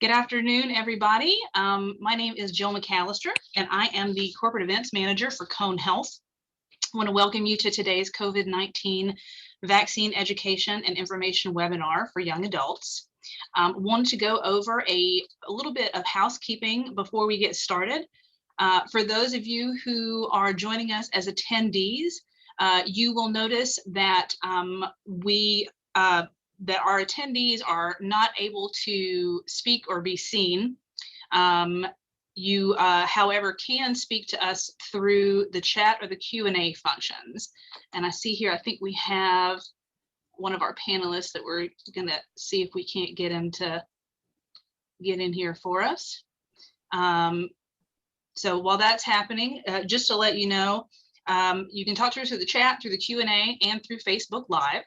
Good afternoon, everybody. My name is Jill McAllister, and I am the Corporate Events Manager for Cone Health. I want to welcome you to today's COVID-19 Vaccine Education and Information webinar for young adults. Wanted to go over a little bit of housekeeping before we get started. For those of you who are joining us as attendees, you will notice that that our attendees are not able to speak or be seen. You, however, can speak to us through the chat or the Q&A functions. And I see here, I think we have one of our panelists that we're going to see if we can't get him to get in here for us. So while that's happening, just to let you know, you can talk to us through the chat, through the Q&A, and through Facebook Live.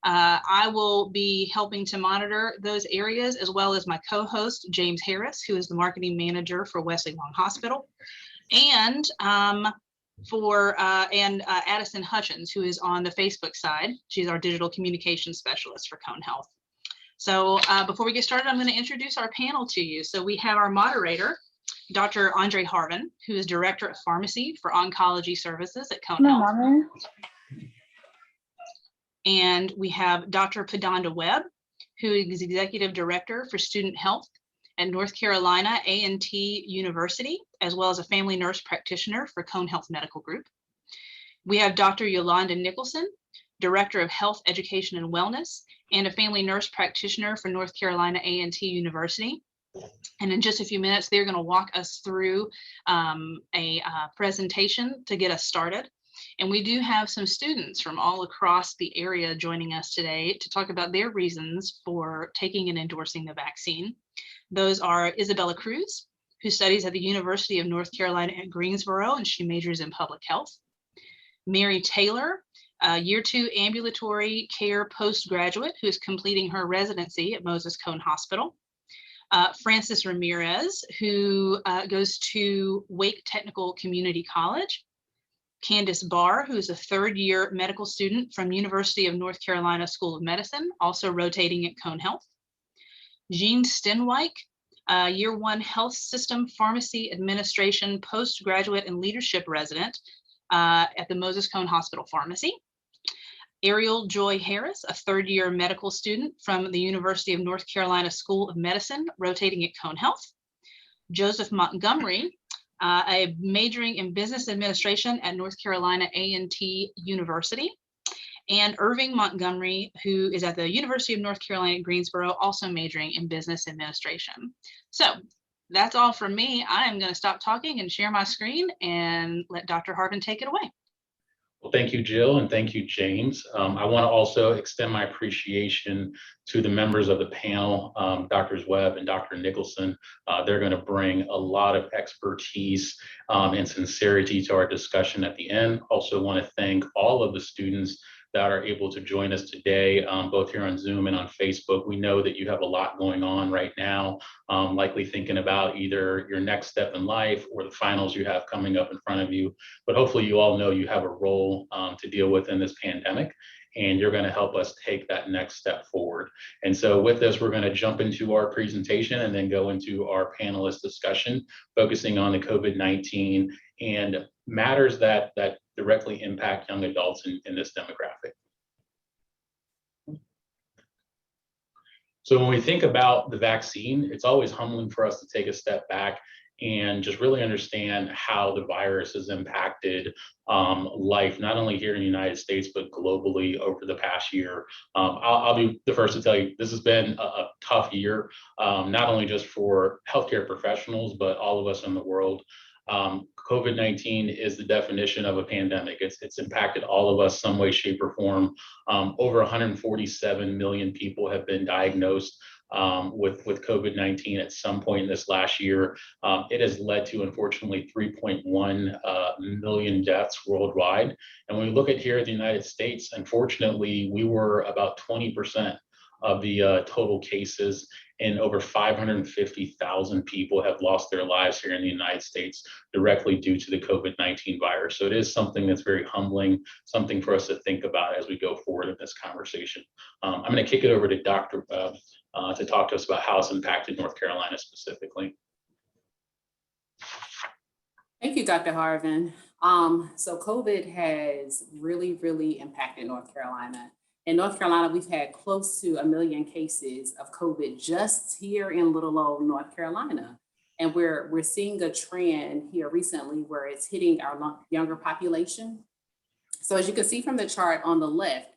I will be helping to monitor those areas, as well as my co-host, James Harris, who is the marketing manager for Wesley Long Hospital, and Addison Hutchins, who is on the Facebook side. She's our digital communications specialist for Cone Health. So before we get started, I'm going to introduce our panel to you. So we have our moderator, Dr. Andre Harvin, who is Director of Pharmacy for Oncology Services at Cone Health. Mama. And we have Dr. Padanda Webb, who is Executive Director for Student Health at North Carolina A&T University, as well as a family nurse practitioner for Cone Health Medical Group. We have Dr. Yolanda Nicholson, Director of Health, Education, and Wellness, and a family nurse practitioner for North Carolina A&T University. And in just a few minutes, they're going to walk us through a presentation to get us started. And we do have some students from all across the area joining us today to talk about their reasons for taking and endorsing the vaccine. Those are Isabella Cruz, who studies at the University of North Carolina at Greensboro, and she majors in public health. Mary Taylor, year 2 ambulatory care postgraduate, who is completing her residency at Moses Cone Hospital. Francis Ramirez, who goes to Wake Technical Community College. Candace Barr, who is a 3rd-year medical student from University of North Carolina School of Medicine, also rotating at Cone Health. Jean Stenwyk, year 1 Health System Pharmacy Administration postgraduate and leadership resident at the Moses Cone Hospital Pharmacy. Ariel Joy Harris, a 3rd-year medical student from the University of North Carolina School of Medicine, rotating at Cone Health. Joseph Montgomery, a majoring in business administration at North Carolina A&T University, and Irving Montgomery, who is at the University of North Carolina at Greensboro, also majoring in business administration. So that's all from me. I am going to stop talking and share my screen and let Dr. Harvin take it away. Well, thank you, Jill, and thank you, James. I want to also extend my appreciation to the members of the panel, Drs. Webb and Dr. Nicholson. They're going to bring a lot of expertise and sincerity to our discussion at the end. Also want to thank all of the students that are able to join us today, both here on Zoom and on Facebook. We know that you have a lot going on right now, likely thinking about either your next step in life or the finals you have coming up in front of you. But hopefully you all know you have a role to deal with in this pandemic, and you're going to help us take that next step forward. And so with this, we're going to jump into our presentation and then go into our panelist discussion, focusing on the COVID-19 and matters that directly impact young adults in this demographic. So when we think about the vaccine, it's always humbling for us to take a step back and just really understand how the virus has impacted life, not only here in the United States, but globally over the past year. I'll be the first to tell you, this has been a tough year, not only just for healthcare professionals, but all of us in the world. COVID-19 is the definition of a pandemic. It's impacted all of us some way, shape, or form. Over 147 million people have been diagnosed with COVID-19 at some point in this last year. It has led to, unfortunately, 3.1 million deaths worldwide. And when we look at here in the United States, unfortunately, we were about 20% of the total cases, and over 550,000 people have lost their lives here in the United States directly due to the COVID-19 virus. So it is something that's very humbling, something for us to think about as we go forward in this conversation. I'm going to kick it over to Dr. to talk to us about how it's impacted North Carolina specifically. Thank you, Dr. Harvin. So COVID has really, really impacted North Carolina. In North Carolina, we've had close to 1 million cases of COVID just here in little old North Carolina. And we're seeing a trend here recently where it's hitting our younger population. So as you can see from the chart on the left,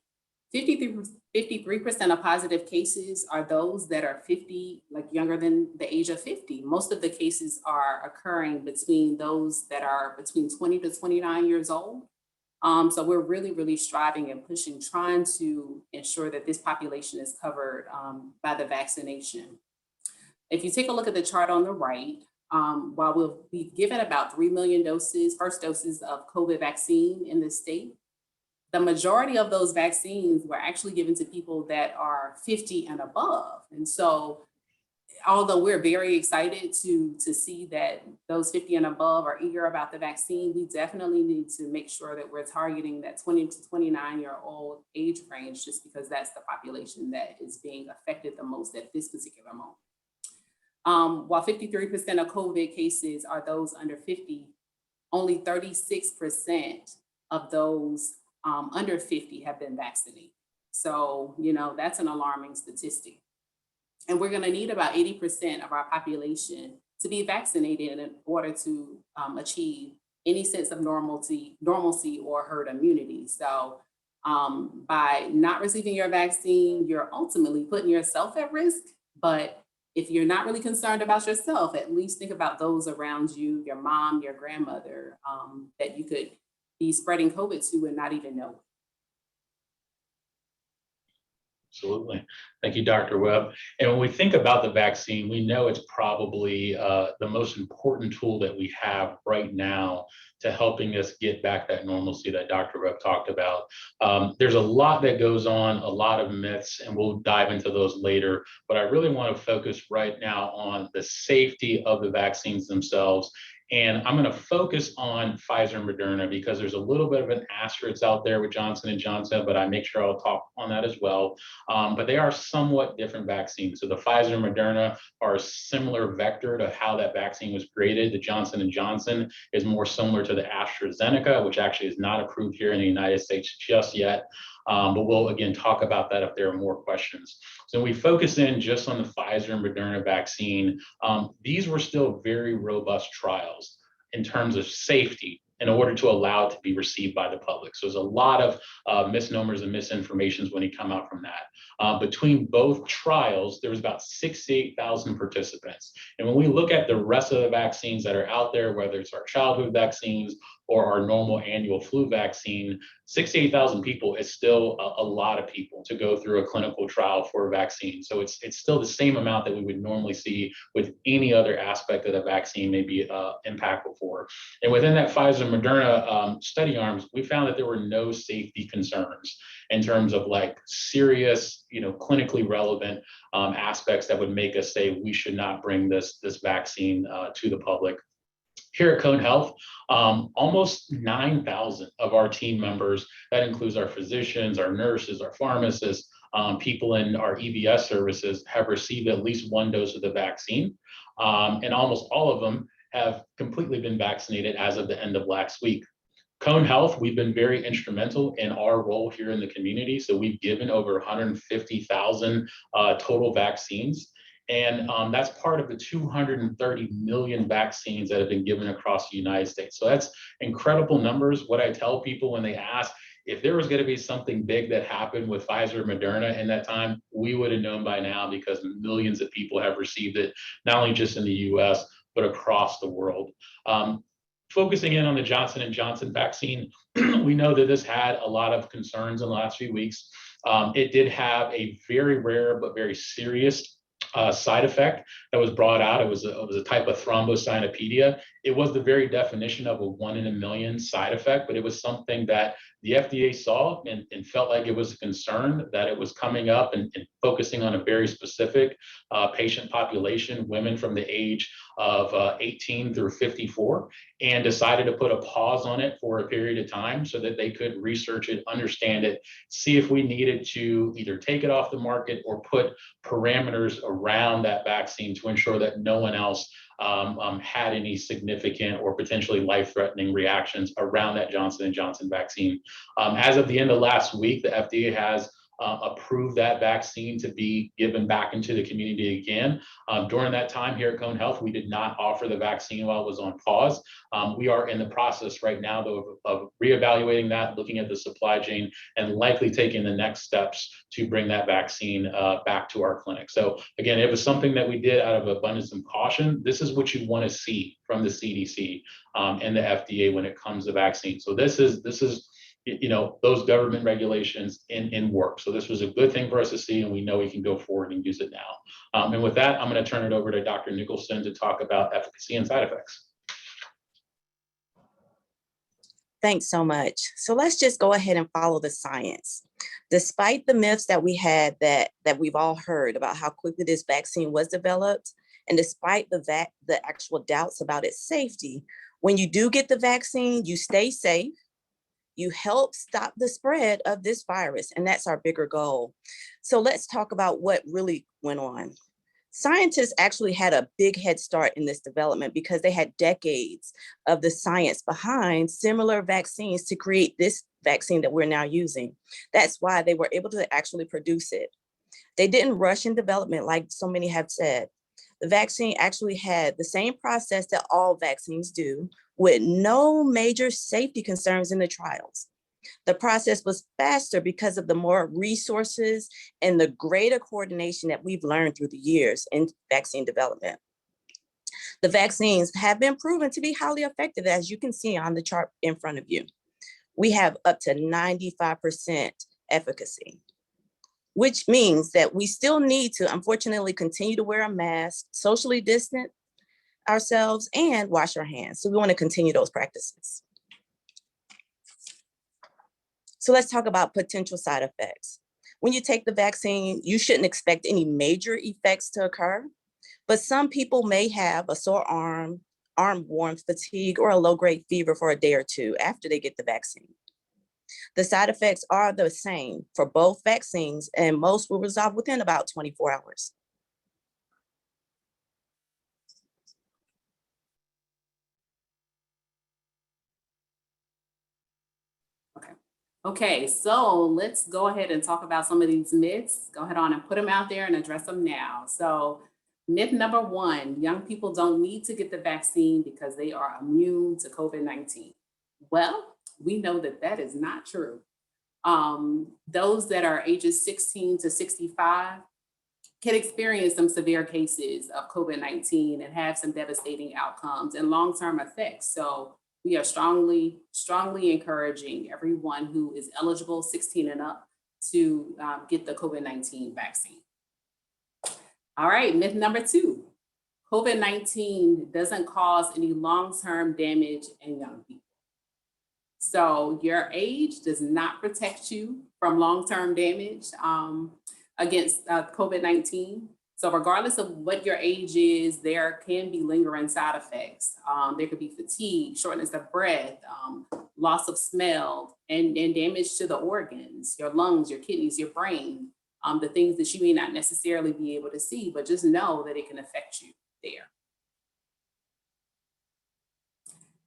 53% of positive cases are those that are 50, like younger than the age of 50. Most of the cases are occurring between those that are between 20 to 29 years old. So we're really, really striving and pushing, trying to ensure that this population is covered by the vaccination. If you take a look at the chart on the right, while we'll be given about 3 million first doses of COVID vaccine in the state, the majority of those vaccines were actually given to people that are 50 and above. And so, although we're very excited to see that those 50 and above are eager about the vaccine, we definitely need to make sure that we're targeting that 20 to 29-year-old age range, just because that's the population that is being affected the most at this particular moment. While 53% of COVID cases are those under 50, only 36% of those under 50 have been vaccinated. So, that's an alarming statistic. And we're going to need about 80% of our population to be vaccinated in order to achieve any sense of normalcy or herd immunity. So by not receiving your vaccine, you're ultimately putting yourself at risk. But if you're not really concerned about yourself, at least think about those around you, your mom, your grandmother, that you could be spreading COVID to and not even know. Absolutely. Thank you, Dr. Webb. And when we think about the vaccine, we know it's probably the most important tool that we have right now to helping us get back that normalcy that Dr. Webb talked about. There's a lot that goes on, a lot of myths, and we'll dive into those later. But I really want to focus right now on the safety of the vaccines themselves. And I'm going to focus on Pfizer and Moderna because there's a little bit of an asterisk out there with Johnson & Johnson, but I make sure I'll talk on that as well. But they are somewhat different vaccines. So the Pfizer and Moderna are a similar vector to how that vaccine was created. The Johnson & Johnson is more similar to the AstraZeneca, which actually is not approved here in the United States just yet. But we'll again talk about that if there are more questions. So we focus in just on the Pfizer and Moderna vaccine. These were still very robust trials in terms of safety in order to allow it to be received by the public. So there's a lot of misnomers and misinformations when you come out from that. Between both trials, there was about 68,000 participants. And when we look at the rest of the vaccines that are out there, whether it's our childhood vaccines or our normal annual flu vaccine, 68,000 people is still a lot of people to go through a clinical trial for a vaccine. So it's still the same amount that we would normally see with any other aspect of the vaccine may be impactful for. And within that Pfizer and Moderna study arms, we found that there were no safety concerns in terms of like serious, clinically relevant aspects that would make us say we should not bring this vaccine to the public. Here at Cone Health, almost 9,000 of our team members, that includes our physicians, our nurses, our pharmacists, people in our EVS services have received at least one dose of the vaccine. And almost all of them have completely been vaccinated as of the end of last week. Cone Health, we've been very instrumental in our role here in the community. So we've given over 150,000 total vaccines. And that's part of the 230 million vaccines that have been given across the United States. So that's incredible numbers. What I tell people when they ask if there was going to be something big that happened with Pfizer or Moderna in that time, we would have known by now because millions of people have received it, not only just in the US, but across the world. Focusing in on the Johnson & Johnson vaccine, we know that this had a lot of concerns in the last few weeks. It did have a very rare but very serious side effect that was brought out. It was a type of thrombocytopenia. it was the very definition of a 1 in a million side effect, but it was something that the FDA saw and felt like it was a concern that it was coming up and focusing on a very specific patient population, women from the age of 18 through 54, and decided to put a pause on it for a period of time so that they could research it, understand it, see if we needed to either take it off the market or put parameters around that vaccine to ensure that no one else had any significant or potentially life-threatening reactions around that Johnson & Johnson vaccine. As of the end of last week, the FDA has approved that vaccine to be given back into the community again. During that time here at Cone Health, we did not offer the vaccine while it was on pause. We are in the process right now, though, of reevaluating that, looking at the supply chain, and likely taking the next steps to bring that vaccine back to our clinic. So again, it was something that we did out of abundance of caution. This is what you want to see from the CDC and the FDA when it comes to vaccines. So this is those government regulations in work. So this was a good thing for us to see, and we know we can go forward and use it now. And with that, I'm going to turn it over to Dr. Nicholson to talk about efficacy and side effects. Thanks so much. So let's just go ahead and follow the science. Despite the myths that we had that we've all heard about how quickly this vaccine was developed, and despite the actual doubts about its safety, when you do get the vaccine, you stay safe, you help stop the spread of this virus, and that's our bigger goal. So let's talk about what really went on. Scientists actually had a big head start in this development because they had decades of the science behind similar vaccines to create this vaccine that we're now using. That's why they were able to actually produce it. They didn't rush in development like so many have said. The vaccine actually had the same process that all vaccines do, with no major safety concerns in the trials. The process was faster because of the more resources and the greater coordination that we've learned through the years in vaccine development. The vaccines have been proven to be highly effective, as you can see on the chart in front of you. We have up to 95% efficacy, which means that we still need to, unfortunately, continue to wear a mask, socially distance ourselves, and wash our hands. So we want to continue those practices. So let's talk about potential side effects. When you take the vaccine, you shouldn't expect any major effects to occur, but some people may have a sore arm warmth, fatigue, or a low-grade fever for a day or two after they get the vaccine. The side effects are the same for both vaccines, and most will resolve within about 24 hours. Okay, so let's go ahead and talk about some of these myths. Go ahead on and put them out there and address them now. So myth number one, young people don't need to get the vaccine because they are immune to COVID-19. Well, we know that that is not true. Those that are ages 16 to 65 can experience some severe cases of COVID-19 and have some devastating outcomes and long-term effects. So we are strongly encouraging everyone who is eligible, 16 and up, to get the COVID-19 vaccine. All right, myth number two, COVID-19 doesn't cause any long-term damage in young people. So your age does not protect you from long-term damage against COVID-19. So regardless of what your age is, there can be lingering side effects. There could be fatigue, shortness of breath, loss of smell, and damage to the organs, your lungs, your kidneys, your brain, the things that you may not necessarily be able to see, but just know that it can affect you there.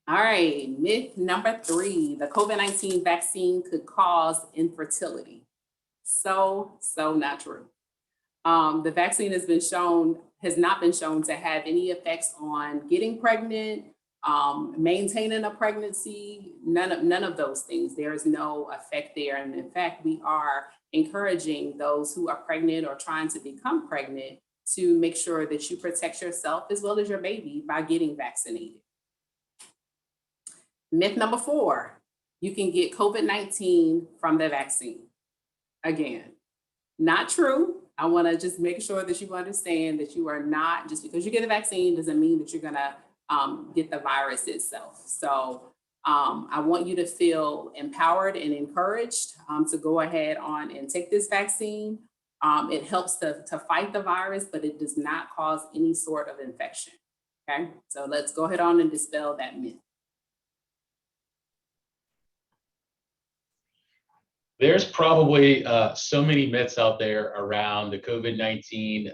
All right, myth number three, the COVID-19 vaccine could cause infertility. So not true. The vaccine has not been shown to have any effects on getting pregnant, maintaining a pregnancy, none of those things. There is no effect there. And in fact, we are encouraging those who are pregnant or trying to become pregnant to make sure that you protect yourself as well as your baby by getting vaccinated. Myth number four, you can get COVID-19 from the vaccine. Again, not true. I want to just make sure that you understand that you are not, just because you get a vaccine doesn't mean that you're going to get the virus itself. So I want you to feel empowered and encouraged to go ahead on and take this vaccine. It helps to fight the virus, but it does not cause any sort of infection. Okay, so let's go ahead on and dispel that myth. There's probably so many myths out there around the COVID-19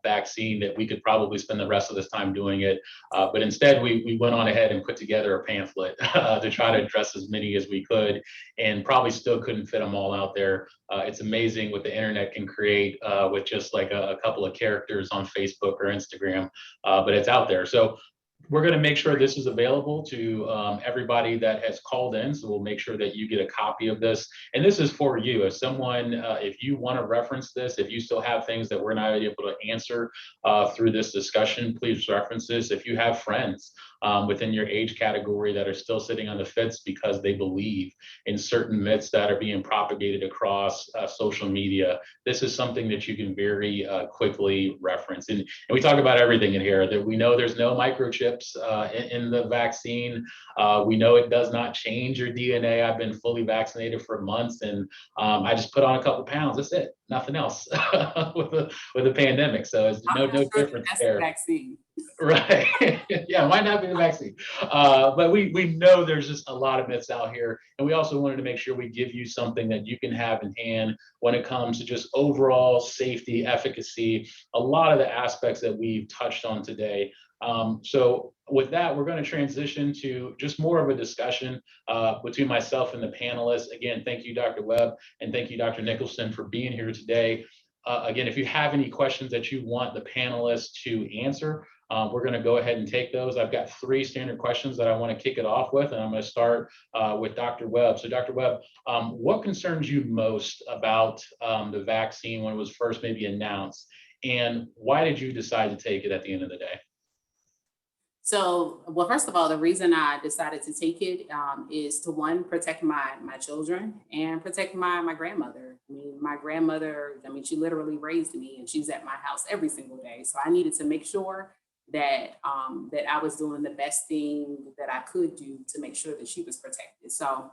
vaccine that we could probably spend the rest of this time doing it. But instead, we went on ahead and put together a pamphlet to try to address as many as we could, and probably still couldn't fit them all out there. It's amazing what the internet can create with just like a couple of characters on Facebook or Instagram, but it's out there. So we're going to make sure this is available to everybody that has called in. So we'll make sure that you get a copy of this. And this is for you. If someone, if you want to reference this, if you still have things that we're not able to answer through this discussion, please reference this. If you have friends within your age category that are still sitting on the fence because they believe in certain myths that are being propagated across social media, this is something that you can very quickly reference. And we talk about everything in here, that we know there's no microchips in the vaccine. We know it does not change your DNA. I've been fully vaccinated for months, and I just put on a couple pounds. That's it. Nothing else with the pandemic. So it's no difference there. The vaccine. Right. Yeah, it might not be the vaccine. But we know there's just a lot of myths out here. And we also wanted to make sure we give you something that you can have in hand when it comes to just overall safety, efficacy, a lot of the aspects that we've touched on today. So with that, we're going to transition to just more of a discussion between myself and the panelists. Again, thank you, Dr. Webb, and thank you, Dr. Nicholson, for being here today. Again, if you have any questions that you want the panelists to answer, we're going to go ahead and take those. I've got 3 standard questions that I want to kick it off with, and I'm going to start with Dr. Webb. So Dr. Webb, what concerns you most about the vaccine when it was first maybe announced, and why did you decide to take it at the end of the day? So, well, first of all, the reason I decided to take it is to, one, protect my children and protect my grandmother. I mean, my grandmother, she literally raised me, and she's at my house every single day. So I needed to make sure that that I was doing the best thing that I could do to make sure that she was protected. So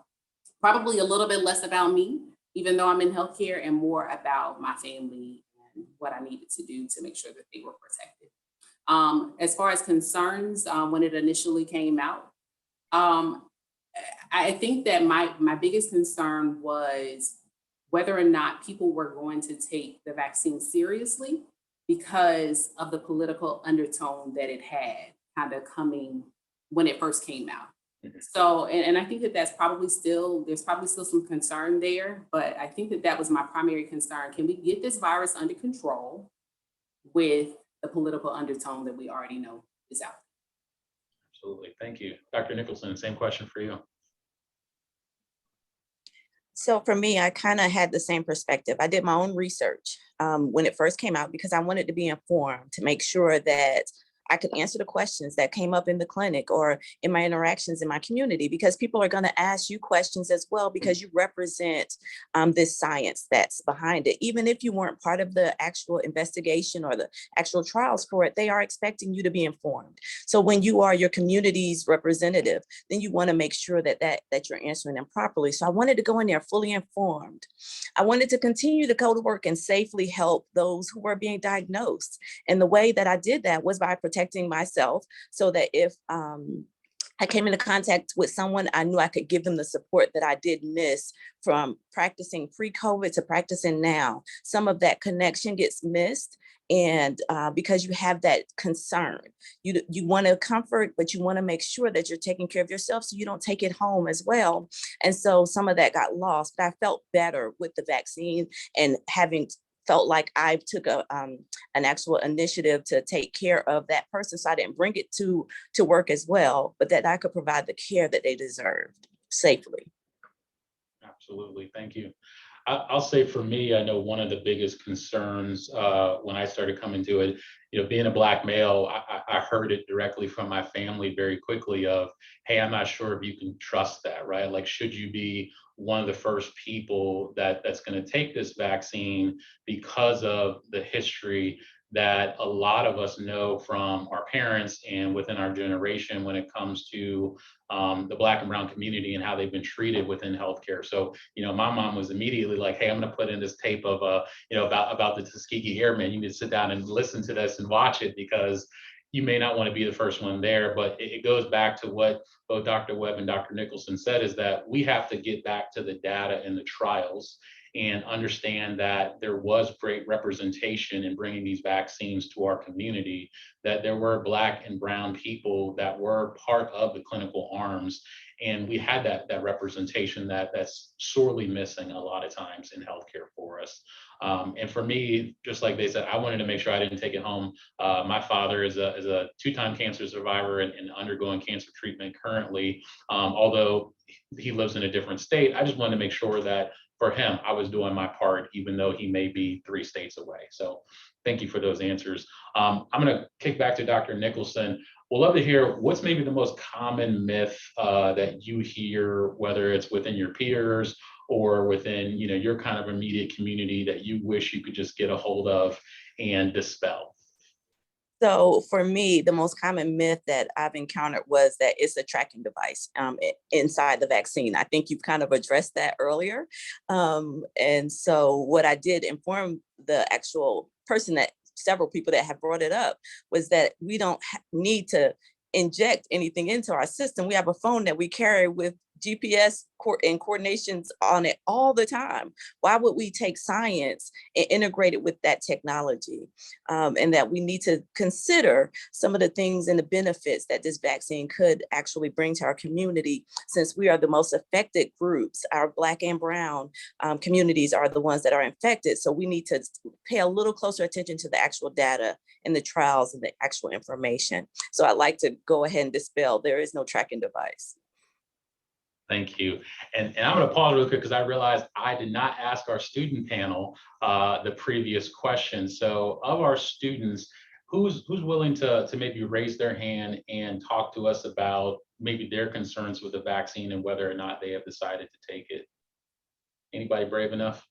probably a little bit less about me, even though I'm in healthcare, and more about my family and what I needed to do to make sure that they were protected. As far as concerns, when it initially came out, I think that my biggest concern was whether or not people were going to take the vaccine seriously because of the political undertone that it had kind of coming when it first came out. So, and I think that there's probably still some concern there, but I think that was my primary concern. Can we get this virus under control with the political undertone that we already know is out there? Absolutely. Thank you. Dr. Nicholson, same question for you. So for me, I kind of had the same perspective. I did my own research when it first came out because I wanted to be informed to make sure that I could answer the questions that came up in the clinic or in my interactions in my community, because people are going to ask you questions as well, because you represent this science that's behind it. Even if you weren't part of the actual investigation or the actual trials for it, they are expecting you to be informed. So when you are your community's representative, then you want to make sure that you're answering them properly. So I wanted to go in there fully informed. I wanted to continue to go to work and safely help those who were being diagnosed. And the way that I did that was by protecting myself, so that if I came into contact with someone, I knew I could give them the support that I did miss from practicing pre-COVID to practicing now. Some of that connection gets missed, and because you have that concern, you want to comfort, but you want to make sure that you're taking care of yourself so you don't take it home as well. And so some of that got lost, but I felt better with the vaccine and having felt like I took an actual initiative to take care of that person. So I didn't bring it to work as well, but that I could provide the care that they deserved safely. Absolutely. Thank you. I'll say for me, I know one of the biggest concerns when I started coming to it, being a Black male, I heard it directly from my family very quickly of, hey, I'm not sure if you can trust that, right? Like, should you be one of the first people that's going to take this vaccine because of the history that a lot of us know from our parents and within our generation when it comes to the Black and brown community and how they've been treated within healthcare. So, my mom was immediately like, hey, I'm going to put in this tape of, about the Tuskegee Airmen. You need to sit down and listen to this and watch it, because you may not want to be the first one there. But it goes back to what both Dr. Webb and Dr. Nicholson said, is that we have to get back to the data and the trials and understand that there was great representation in bringing these vaccines to our community, that there were Black and brown people that were part of the clinical arms. And we had that representation that's sorely missing a lot of times in healthcare for us. And for me, just like they said, I wanted to make sure I didn't take it home. My father is a two-time cancer survivor and undergoing cancer treatment currently. Although he lives in a different state, I just wanted to make sure that for him, I was doing my part, even though he may be 3 states away. So thank you for those answers. I'm going to kick back to Dr. Nicholson. We'd love to hear what's maybe the most common myth that you hear, whether it's within your peers or within your kind of immediate community, that you wish you could just get a hold of and dispel. So for me, the most common myth that I've encountered was that it's a tracking device inside the vaccine. I think you've kind of addressed that earlier. And so what I did inform the actual person, that several people that have brought it up, was that we don't need to inject anything into our system. We have a phone that we carry with GPS and coordinations on it all the time. Why would we take science and integrate it with that technology? And that we need to consider some of the things and the benefits that this vaccine could actually bring to our community, since we are the most affected groups. Our Black and brown communities are the ones that are infected. So we need to pay a little closer attention to the actual data and the trials and the actual information. So I'd like to go ahead and dispel, there is no tracking device. Thank you. And I'm going to pause real quick, because I realized I did not ask our student panel the previous question. So of our students, who's willing to maybe raise their hand and talk to us about maybe their concerns with the vaccine and whether or not they have decided to take it? Anybody brave enough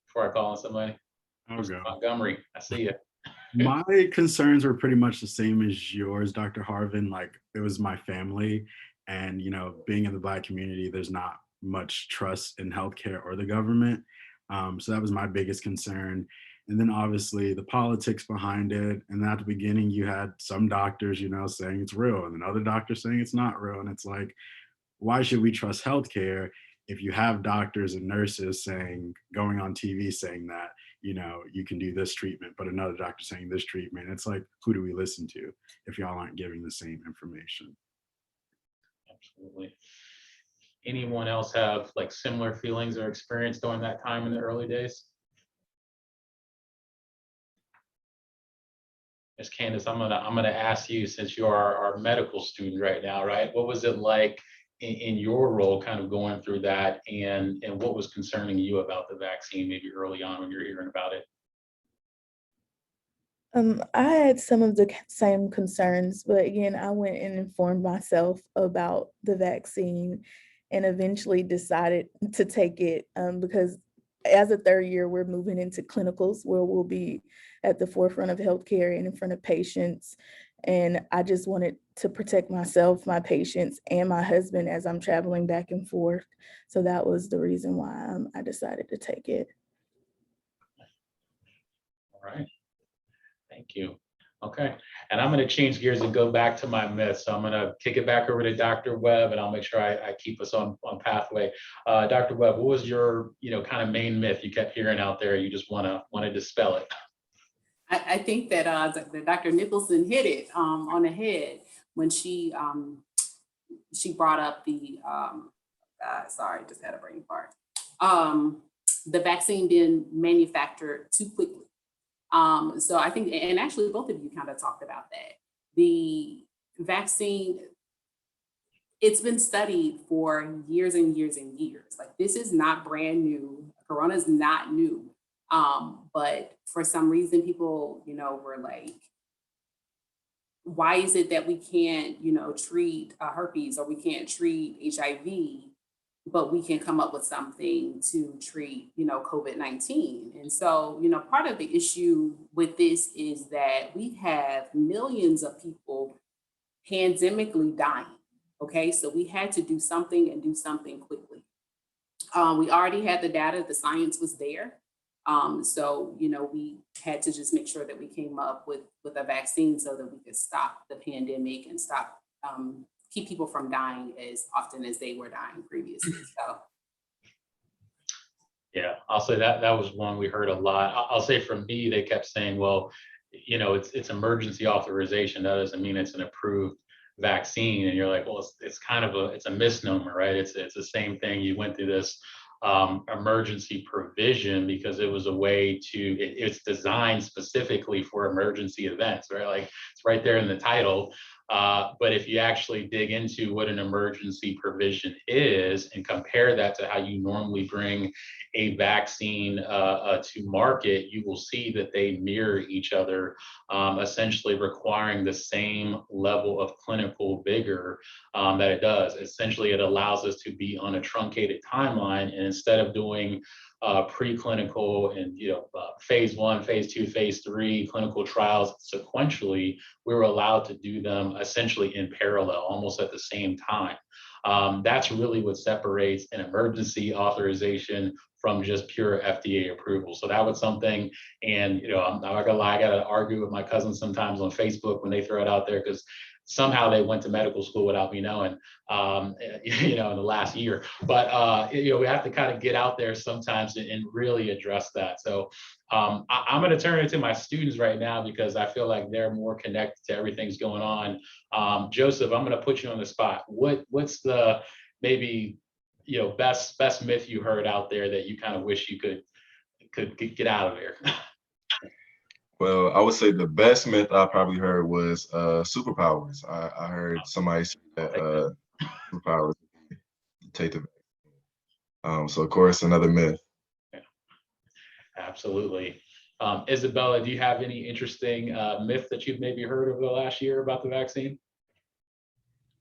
before I call on somebody? I'll go. Montgomery, I see you. My concerns were pretty much the same as yours, Dr. Harvin. Like, it was my family, and being in the Black community, there's not much trust in healthcare or the government. So that was my biggest concern. And then obviously the politics behind it. And at the beginning, you had some doctors, saying it's real, and then other doctors saying it's not real. And it's like, why should we trust healthcare if you have doctors and nurses going on TV saying that, you can do this treatment, but another doctor saying this treatment? It's like, who do we listen to if y'all aren't giving the same information? Absolutely. Anyone else have like similar feelings or experience during that time in the early days? Ms. Candace, I'm gonna ask you, since you are our medical student right now, right? What was it like in your role, kind of going through that, and what was concerning you about the vaccine maybe early on when you're hearing about it? I had some of the same concerns, but again, I went and informed myself about the vaccine and eventually decided to take it because as a third year, we're moving into clinicals where we'll be at the forefront of healthcare and in front of patients. And I just wanted to protect myself, my patients, and my husband as I'm traveling back and forth. So that was the reason why I decided to take it. All right. Thank you. Okay, and I'm going to change gears and go back to my myths. So I'm going to kick it back over to Dr. Webb, and I'll make sure I keep us on pathway. Dr. Webb, what was your kind of main myth you kept hearing out there? You just want to dispel it. I think that Dr. Nicholson hit it on the head when she brought up the sorry, just had a brain fart. The vaccine being manufactured too quickly. So I think, and actually both of you kind of talked about that. The vaccine, it's been studied for years and years and years. Like, this is not brand new. Corona is not new. But for some reason, people, were like, why is it that we can't, treat herpes, or we can't treat HIV but we can come up with something to treat, COVID-19. And so, part of the issue with this is that we have millions of people pandemically dying. Okay, so we had to do something and do something quickly. We already had the data, the science was there. So, we had to just make sure that we came up with a vaccine so that we could stop the pandemic and stop, keep people from dying as often as they were dying previously. So. Yeah, I'll say that was one we heard a lot. I'll say from me, they kept saying, well, it's emergency authorization. That doesn't mean it's an approved vaccine. And you're like, well, it's kind of it's a misnomer, right? It's the same thing. You went through this emergency provision because it was a way it's designed specifically for emergency events, right? Like it's right there in the title. But if you actually dig into what an emergency provision is and compare that to how you normally bring a vaccine to market, you will see that they mirror each other, essentially requiring the same level of clinical vigor that it does. Essentially, it allows us to be on a truncated timeline, and instead of doing preclinical and phase 1, phase 2, phase 3 clinical trials sequentially, we were allowed to do them essentially in parallel, almost at the same time. That's really what separates an emergency authorization from just pure FDA approval. So that was something, and I'm not gonna lie, I gotta argue with my cousins sometimes on Facebook when they throw it out there because somehow they went to medical school without me knowing, in the last year. But we have to kind of get out there sometimes and really address that. So I'm going to turn it to my students right now because I feel like they're more connected to everything's going on. Joseph, I'm going to put you on the spot. What's the maybe best myth you heard out there that you kind of wish you could get out of there? Well, I would say the best myth I probably heard was superpowers. I heard somebody say that superpowers take the vaccine. So of course, another myth. Yeah, absolutely. Isabella, do you have any interesting myth that you've maybe heard over the last year about the vaccine?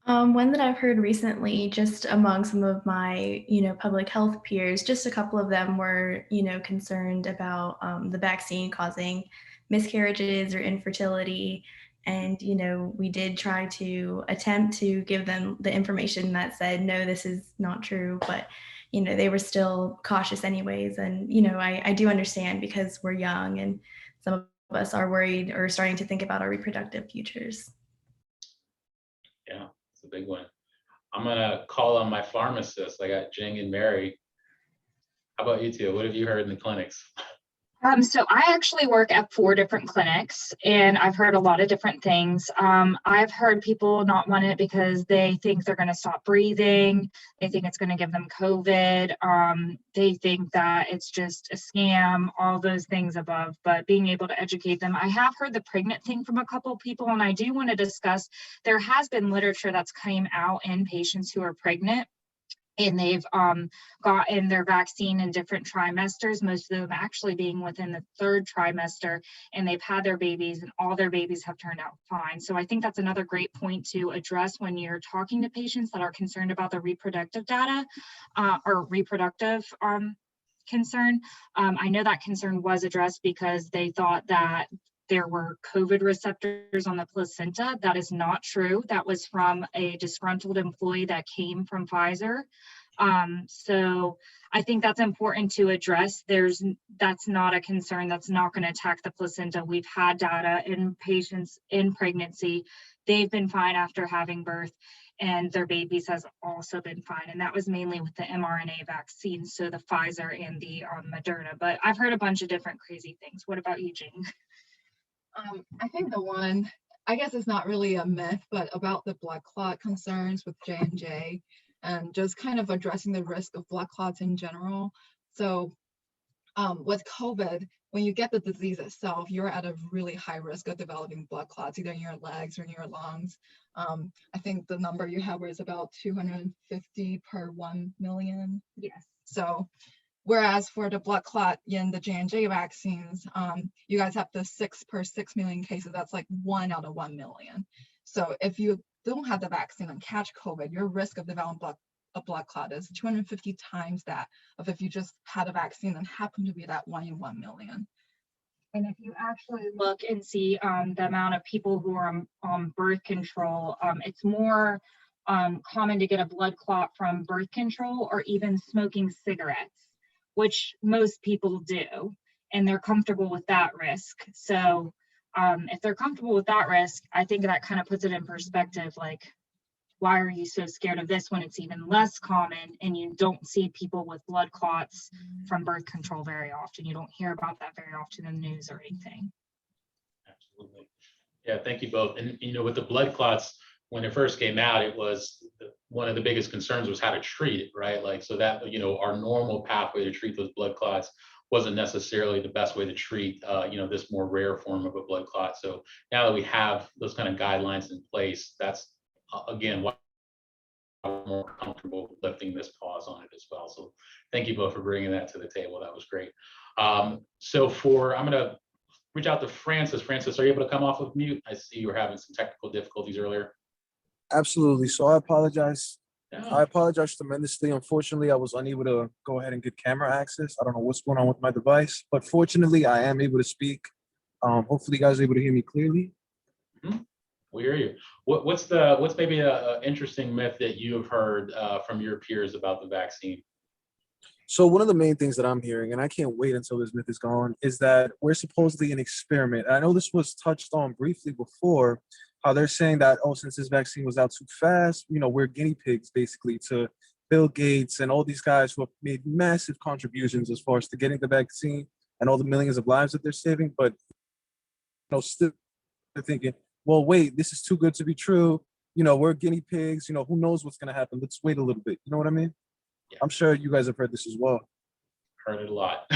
One that I've heard recently, just among some of my, public health peers, just a couple of them were, concerned about the vaccine causing miscarriages or infertility. And, we did try to attempt to give them the information that said, no, this is not true, but, they were still cautious anyways. And, I do understand because we're young and some of us are worried or starting to think about our reproductive futures. Yeah. A big one. I'm gonna call on my pharmacists. I got Jing and Mary. How about you two? What have you heard in the clinics? So I actually work at 4 different clinics, and I've heard a lot of different things. I've heard people not want it because they think they're going to stop breathing. They think it's going to give them COVID. They think that it's just a scam, all those things above, but being able to educate them. I have heard the pregnant thing from a couple people, and I do want to discuss, there has been literature that's came out in patients who are pregnant, and they've gotten their vaccine in different trimesters, most of them actually being within the 3rd trimester, and they've had their babies and all their babies have turned out fine. So I think that's another great point to address when you're talking to patients that are concerned about the reproductive data or reproductive concern. I know that concern was addressed because they thought that there were COVID receptors on the placenta. That is not true. That was from a disgruntled employee that came from Pfizer. So I think that's important to address. That's not a concern. That's not going to attack the placenta. We've had data in patients in pregnancy. They've been fine after having birth, and their babies has also been fine. And that was mainly with the mRNA vaccines, so the Pfizer and the Moderna. But I've heard a bunch of different crazy things. What about you, Jing? I think the one, I guess it's not really a myth, but about the blood clot concerns with J&J and just kind of addressing the risk of blood clots in general. So with COVID, when you get the disease itself, you're at a really high risk of developing blood clots, either in your legs or in your lungs. I think the number you have is about 250 per 1 million. Yes. So whereas for the blood clot in the J&J vaccines, you guys have the 6 per 6 million cases. That's like 1 out of 1 million. So if you don't have the vaccine and catch COVID, your risk of developing a blood clot is, 250 times that of if you just had a vaccine and happened to be that 1 in 1 million. And if you actually look and see the amount of people who are on birth control, it's more common to get a blood clot from birth control or even smoking cigarettes, which most people do, and they're comfortable with that risk. So if they're comfortable with that risk, I think that kind of puts it in perspective, like, why are you so scared of this when it's even less common and you don't see people with blood clots from birth control very often? You don't hear about that very often in the news or anything. Absolutely. Yeah, thank you both. And with the blood clots, when it first came out, it was one of the biggest concerns was how to treat it, right? Like, so that, our normal pathway to treat those blood clots wasn't necessarily the best way to treat, this more rare form of a blood clot. So now that we have those kind of guidelines in place, that's again why I'm more comfortable lifting this pause on it as well. So thank you both for bringing that to the table. That was great. So I'm going to reach out to Francis. Francis, are you able to come off of mute? I see you were having some technical difficulties earlier. Absolutely. So I apologize. Yeah. I apologize tremendously. Unfortunately, I was unable to go ahead and get camera access. I don't know what's going on with my device, but fortunately, I am able to speak. Hopefully, you guys are able to hear me clearly. Mm-hmm. We hear you. What's maybe an interesting myth that you have heard from your peers about the vaccine? So one of the main things that I'm hearing, and I can't wait until this myth is gone, is that we're supposedly an experiment. And I know this was touched on briefly before, how they're saying that, oh, since this vaccine was out too fast, we're guinea pigs basically to Bill Gates and all these guys who have made massive contributions as far as to getting the vaccine and all the millions of lives that they're saving. But still they're thinking, well, wait, this is too good to be true. We're guinea pigs. Who knows what's going to happen? Let's wait a little bit. You know what I mean? Yeah. I'm sure you guys have heard this as well. Heard it a lot.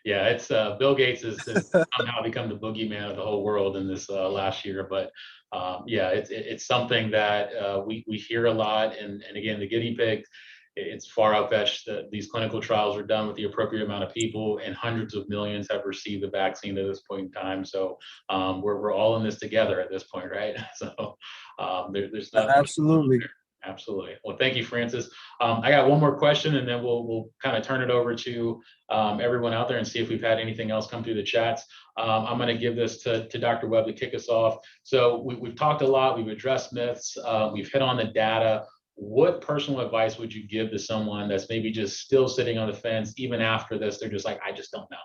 Yeah, it's Bill Gates has somehow become the boogeyman of the whole world in this last year. But yeah, it's something that we hear a lot. And again, the guinea pig, it's far out-fetched that these clinical trials are done with the appropriate amount of people, and hundreds of millions have received the vaccine at this point in time. So we're all in this together at this point, right? So there's nothing. Absolutely. Absolutely. Well, thank you, Francis. I got one more question, and then we'll kind of turn it over to everyone out there and see if we've had anything else come through the chats. I'm going to give this to Dr. Webb to kick us off. So we've talked a lot. We've addressed myths. We've hit on the data. What personal advice would you give to someone that's maybe just still sitting on the fence, even after this? They're just like, I just don't know.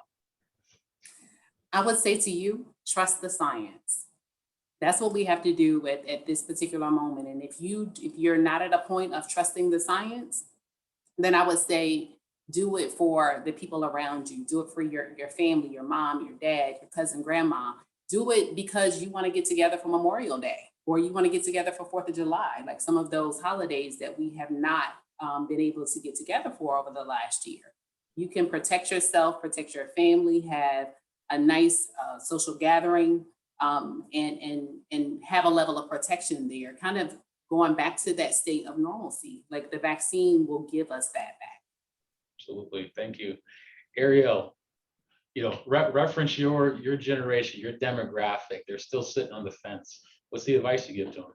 I would say to you, trust the science. That's what we have to do at this particular moment. And if you're not at a point of trusting the science, then I would say do it for the people around you. Do it for your family, your mom, your dad, your cousin, grandma. Do it because you want to get together for Memorial Day, or you want to get together for 4th of July, like some of those holidays that we have not been able to get together for over the last year. You can protect yourself, protect your family, have a nice social gathering, and have a level of protection there, kind of going back to that state of normalcy. Like the vaccine will give us that back. Absolutely. Thank you. Ariel, reference your generation, your demographic. They're still sitting on the fence. What's the advice you give to them?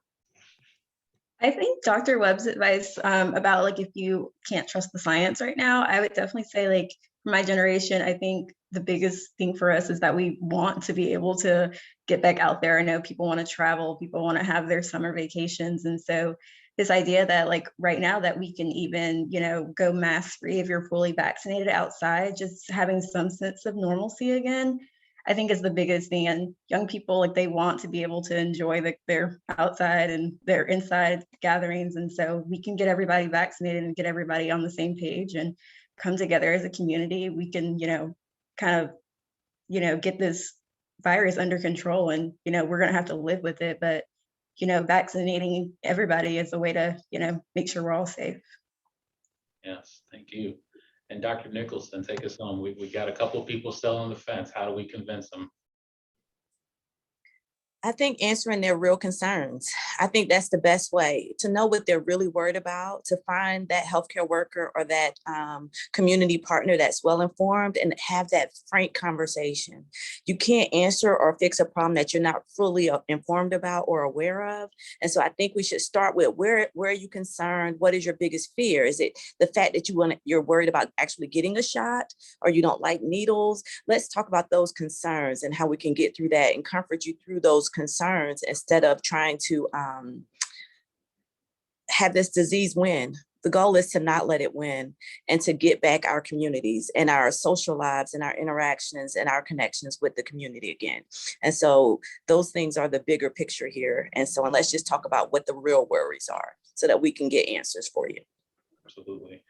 I think Dr. Webb's advice about if you can't trust the science right now, I would definitely say for my generation, I think the biggest thing for us is that we want to be able to get back out there. I know people want to travel, people want to have their summer vacations. And so this idea that right now that we can even, go mask free if you're fully vaccinated outside, just having some sense of normalcy again, I think is the biggest thing. And young people, they want to be able to enjoy their outside and their inside gatherings. And so we can get everybody vaccinated and get everybody on the same page and come together as a community. We can, kind of, get this virus under control, and, we're going to have to live with it. But, vaccinating everybody is a way to, make sure we're all safe. Yes, thank you. And Dr. Nicholson, take us home. We got a couple of people still on the fence. How do we convince them? I think answering their real concerns. I think that's the best way to know what they're really worried about, to find that healthcare worker or that community partner that's well-informed and have that frank conversation. You can't answer or fix a problem that you're not fully informed about or aware of. And so I think we should start with where are you concerned? What is your biggest fear? Is it the fact that you're worried about actually getting a shot, or you don't like needles? Let's talk about those concerns and how we can get through that and comfort you through those concerns instead of trying to have this disease win. The goal is to not let it win and to get back our communities and our social lives and our interactions and our connections with the community again. And so those things are the bigger picture here. And so let's just talk about what the real worries are so that we can get answers for you. Absolutely.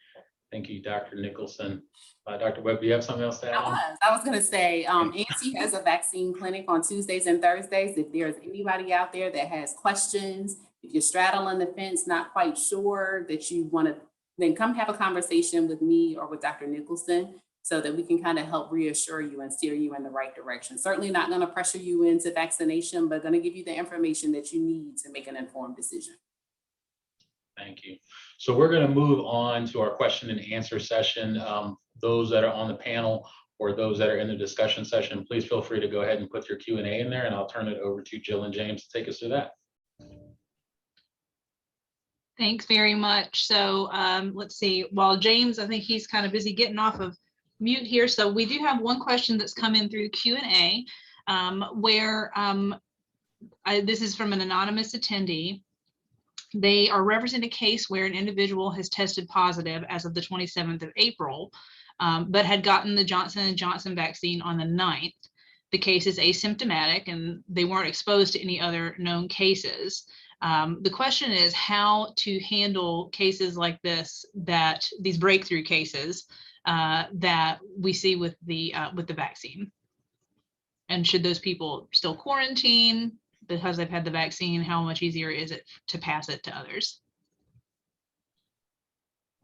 Thank you, Dr. Nicholson. Dr. Webb, do you have something else to add? I was going to say, ANC has a vaccine clinic on Tuesdays and Thursdays. If there's anybody out there that has questions, if you're straddling the fence, not quite sure that you want to, then come have a conversation with me or with Dr. Nicholson so that we can kind of help reassure you and steer you in the right direction. Certainly not going to pressure you into vaccination, but going to give you the information that you need to make an informed decision. Thank you. So we're going to move on to our question and answer session. Those that are on the panel or those that are in the discussion session, please feel free to go ahead and put your Q&A in there, and I'll turn it over to Jill and James to take us through that. Thanks very much. So let's see, while James, I think he's kind of busy getting off of mute here. So we do have one question that's come in through Q&A where this is from an anonymous attendee. They are representing a case where an individual has tested positive as of the 27th of April, but had gotten the Johnson & Johnson vaccine on the 9th. The case is asymptomatic and they weren't exposed to any other known cases. The question is how to handle cases like this, that these breakthrough cases that we see with the vaccine. And should those people still quarantine because they've had the vaccine? How much easier is it to pass it to others?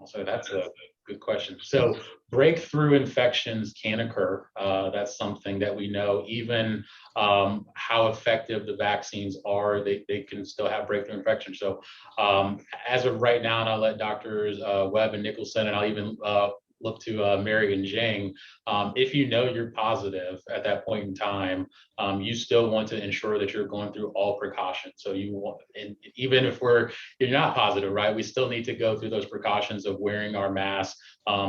So that's a good question. So breakthrough infections can occur. That's something that we know. Even how effective the vaccines are, they can still have breakthrough infections. So as of right now, and I'll let Doctors Webb and Nicholson, and I'll even look to Mary and Jing, if you know you're positive at that point in time, you still want to ensure that you're going through all precautions. So you want, and even if you're not positive, right, we still need to go through those precautions of wearing our mask,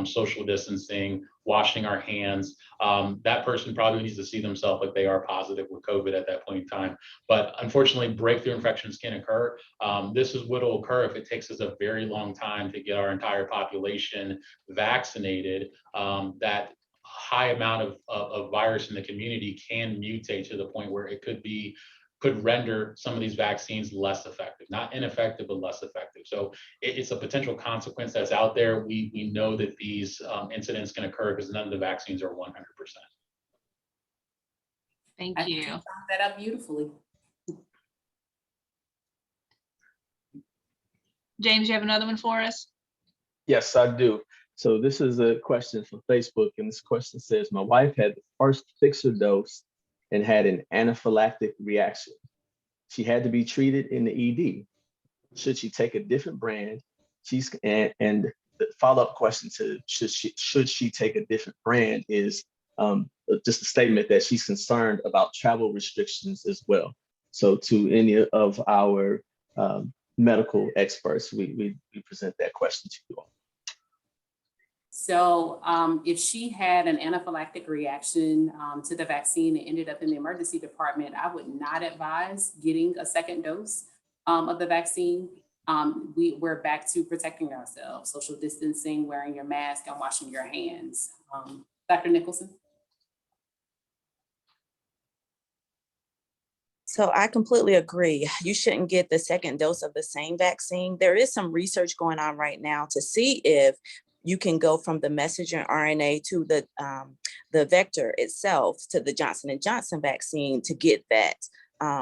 social distancing, washing our hands. That person probably needs to see themselves like they are positive with COVID at that point in time. But unfortunately, breakthrough infections can occur. This is what will occur if it takes us a very long time to get our entire population vaccinated. That high amount of virus in the community can mutate to the point where it could render some of these vaccines less effective, not ineffective, but less effective. So it's a potential consequence that's out there. We know that these incidents can occur because none of the vaccines are 100%. Thank I you. think you summed that up beautifully. James, you have another one for us? Yes, I do. So this is a question from Facebook, and this question says, my wife had the first Pfizer dose and had an anaphylactic reaction. She had to be treated in the ED. Should she take a different brand? And the follow-up question to should she take a different brand is just a statement that she's concerned about travel restrictions as well. So to any of our medical experts, we present that question to you all. So if she had an anaphylactic reaction to the vaccine and ended up in the emergency department, I would not advise getting a second dose of the vaccine. We're back to protecting ourselves, social distancing, wearing your mask, and washing your hands. Dr. Nicholson? So I completely agree. You shouldn't get the second dose of the same vaccine. There is some research going on right now to see if you can go from the messenger RNA to the vector itself to the Johnson & Johnson vaccine to get that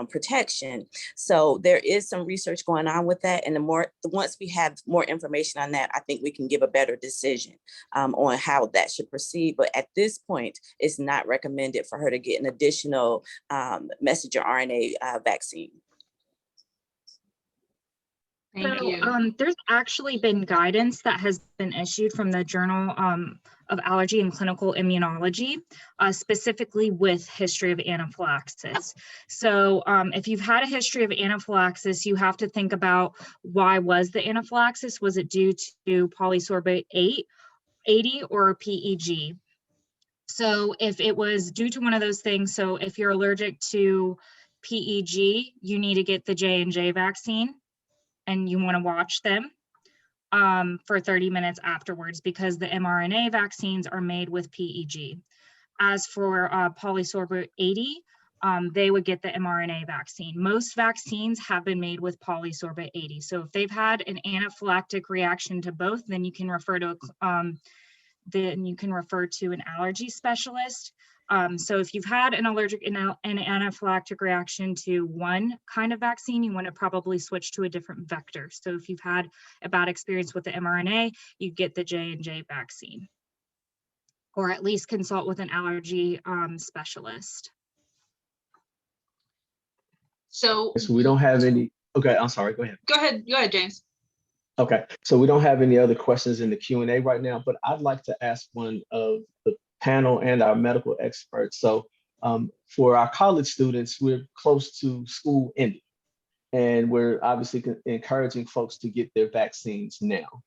protection. So there is some research going on with that. And once we have more information on that, I think we can give a better decision on how that should proceed. But at this point, it's not recommended for her to get an additional messenger RNA vaccine. Thank you. There's actually been guidance that has been issued from the Journal of Allergy and Clinical Immunology, specifically with history of anaphylaxis. So if you've had a history of anaphylaxis, you have to think about why was the anaphylaxis? Was it due to polysorbate 80 or PEG? So if it was due to one of those things, so if you're allergic to PEG, you need to get the J&J vaccine, and you want to watch them for 30 minutes afterwards, because the mRNA vaccines are made with PEG. As for polysorbate 80, they would get the mRNA vaccine. Most vaccines have been made with polysorbate 80. So if they've had an anaphylactic reaction to both, then you can refer to an allergy specialist. So if you've had an allergic and anaphylactic reaction to one kind of vaccine, you want to probably switch to a different vector. So if you've had a bad experience with the mRNA, you get the J&J vaccine, or at least consult with an allergy specialist. So we don't have any, okay, I'm sorry, go ahead. Go ahead, James. Okay, so we don't have any other questions in the Q&A right now, but I'd like to ask one of the panel and our medical experts. So for our college students, we're close to school ending, and we're obviously encouraging folks to get their vaccines now.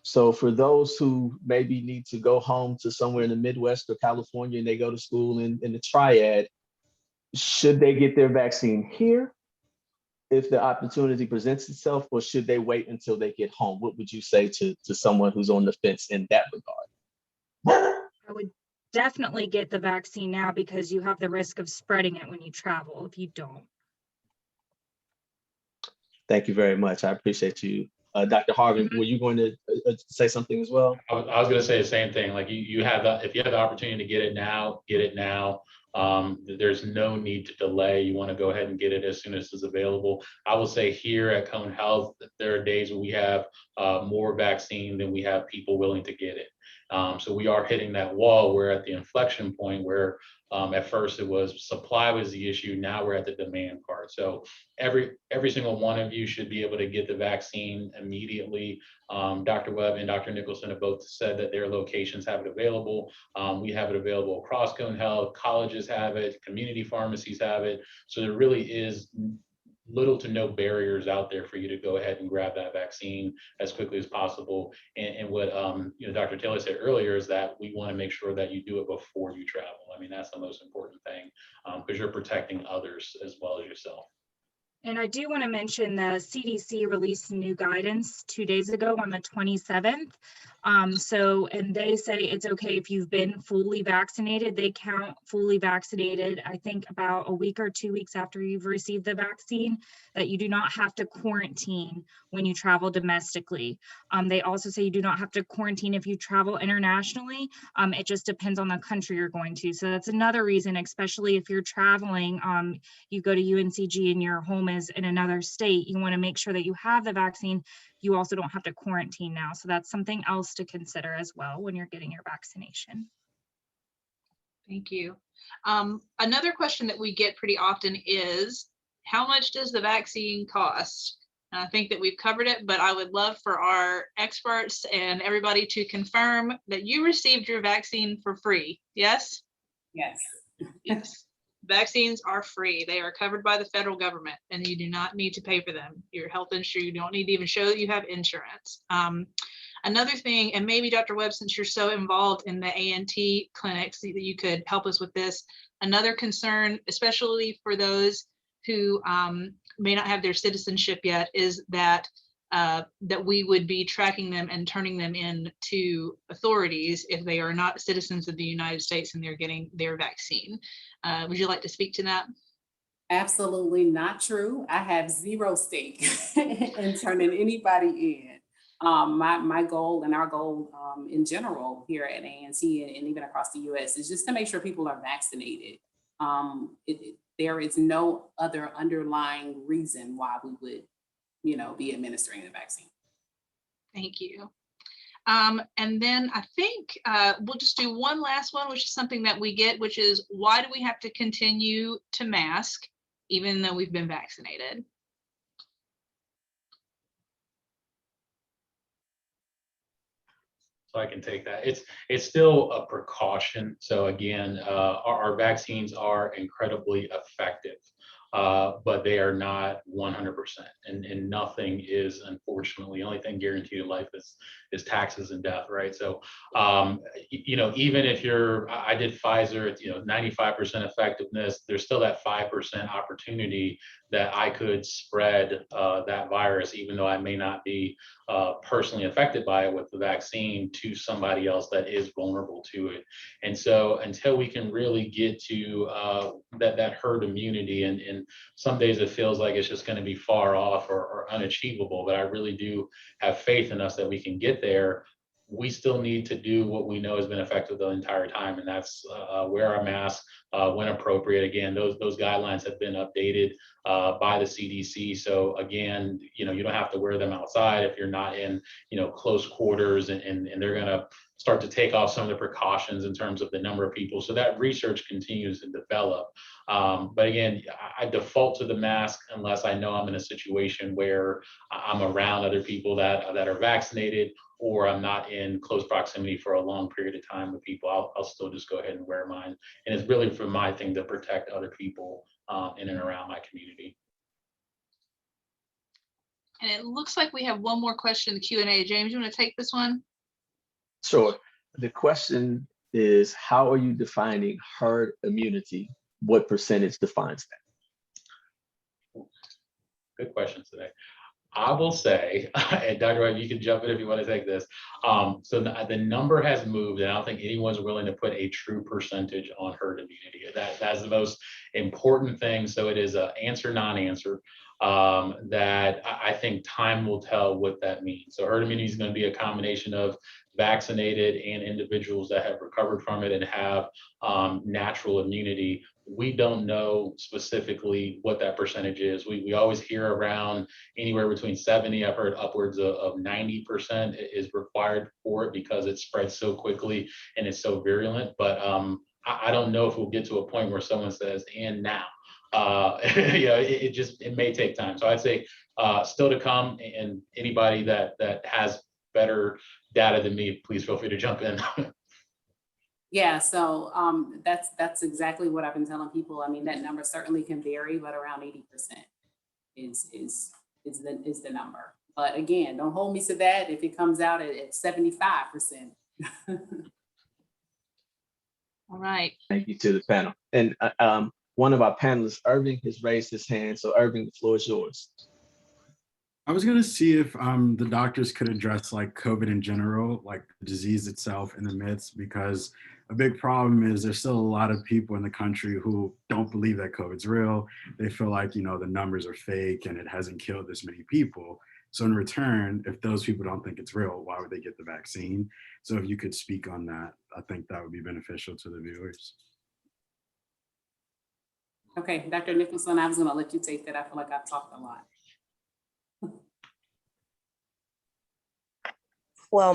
So for those who maybe need to go home to somewhere in the Midwest or California and they go to school in the Triad, should they get their vaccine here if the opportunity presents itself, or should they wait until they get home? What would you say to someone who's on the fence in that regard? I would definitely get the vaccine now, because you have the risk of spreading it when you travel if you don't. Thank you very much. I appreciate you. Dr. Harvin, were you going to say something as well? I was going to say the same thing. Like if you have the opportunity to get it now, get it now. There's no need to delay. You want to go ahead and get it as soon as it's available. I will say here at Cone Health, there are days when we have more vaccine than we have people willing to get it. So we are hitting that wall. We're at the inflection point where at first it was supply was the issue. Now we're at the demand part. So every single one of you should be able to get the vaccine immediately. Dr. Webb and Dr. Nicholson have both said that their locations have it available. We have it available across Cone Health. Colleges have it. Community pharmacies have it. So there really is little to no barriers out there for you to go ahead and grab that vaccine as quickly as possible. And what Dr. Taylor said earlier is that we want to make sure that you do it before you travel. I mean, that's the most important thing, because you're protecting others as well as yourself. And I do want to mention the CDC released new guidance 2 days ago on the 27th. And they say it's okay if you've been fully vaccinated. They count fully vaccinated, I think about a week or 2 weeks after you've received the vaccine, that you do not have to quarantine when you travel domestically. They also say you do not have to quarantine if you travel internationally. It just depends on the country you're going to. So that's another reason, especially if you're traveling, you go to UNCG and your home is in another state, you want to make sure that you have the vaccine. You also don't have to quarantine now. So that's something else to consider as well when you're getting your vaccination. Thank you. Another question that we get pretty often is, how much does the vaccine cost? And I think that we've covered it, but I would love for our experts and everybody to confirm that you received your vaccine for free. Yes? Yes. Yes. Vaccines are free. They are covered by the federal government, and you do not need to pay for them. Your health insurance, you don't need to even show that you have insurance. Another thing, and maybe Dr. Webb, since you're so involved in the ANT clinics, that you could help us with this. Another concern, especially for those who may not have their citizenship yet, is that that we would be tracking them and turning them in to authorities if they are not citizens of the United States and they're getting their vaccine. Would you like to speak to that? Absolutely not true. I have zero stake in turning anybody in. My goal and our goal in general here at ANC and even across the US is just to make sure people are vaccinated. there is no other underlying reason why we would, be administering the vaccine. Thank you. And then I think we'll just do one last one, which is something that we get, which is, why do we have to continue to mask even though we've been vaccinated? So I can take that. It's still a precaution. So again, our vaccines are incredibly effective, but they are not 100%. And nothing is, unfortunately, the only thing guaranteed in life is taxes and death, right? So even if I did Pfizer, it's 95% effectiveness, there's still that 5% opportunity that I could spread that virus, even though I may not be personally affected by it with the vaccine, to somebody else that is vulnerable to it. And so until we can really get to that herd immunity, and some days it feels like it's just going to be far off or unachievable, but I really do have faith in us that we can get there. We still need to do what we know has been effective the entire time, and that's wear our mask when appropriate. Again, those guidelines have been updated by the CDC. So again, you don't have to wear them outside if you're not in close quarters, and they're going to start to take off some of the precautions in terms of the number of people. So that research continues to develop. But again, I default to the mask unless I know I'm in a situation where I'm around other people that are vaccinated, or I'm not in close proximity for a long period of time with people. I'll still just go ahead and wear mine. And it's really for my thing to protect other people in and around my community. And it looks like we have one more question in the Q&A. James, you want to take this one? Sure. The question is, how are you defining herd immunity? What percentage defines that? Good question today. I will say, and Dr. Webb, you can jump in if you want to take this. So the number has moved, and I don't think anyone's willing to put a true percentage on herd immunity. That's the most important thing. So it is an answer, non-answer. That I think time will tell what that means. So herd immunity is going to be a combination of vaccinated and individuals that have recovered from it and have natural immunity. We don't know specifically what that percentage is. We always hear around anywhere between 70, I've heard upwards of 90% is required for it because it spreads so quickly and it's so virulent. But I don't know if we'll get to a point where someone says, and now. It may take time. So I'd say still to come, and anybody that has better data than me, please feel free to jump in. Yeah, so that's exactly what I've been telling people. I mean, that number certainly can vary, but around 80% is the number. But again, don't hold me to that if it comes out at 75%. All right. Thank you to the panel. And one of our panelists, Irving, has raised his hand. So Irving, the floor is yours. I was gonna see if the doctors could address like COVID in general, like the disease itself in the midst, because a big problem is there's still a lot of people in the country who don't believe that COVID's real. They feel like, the numbers are fake and it hasn't killed this many people. So in return, if those people don't think it's real, why would they get the vaccine? So if you could speak on that, I think that would be beneficial to the viewers. Okay, Dr. Nicholson, I was gonna let you take that. I feel like I've talked a lot. Well,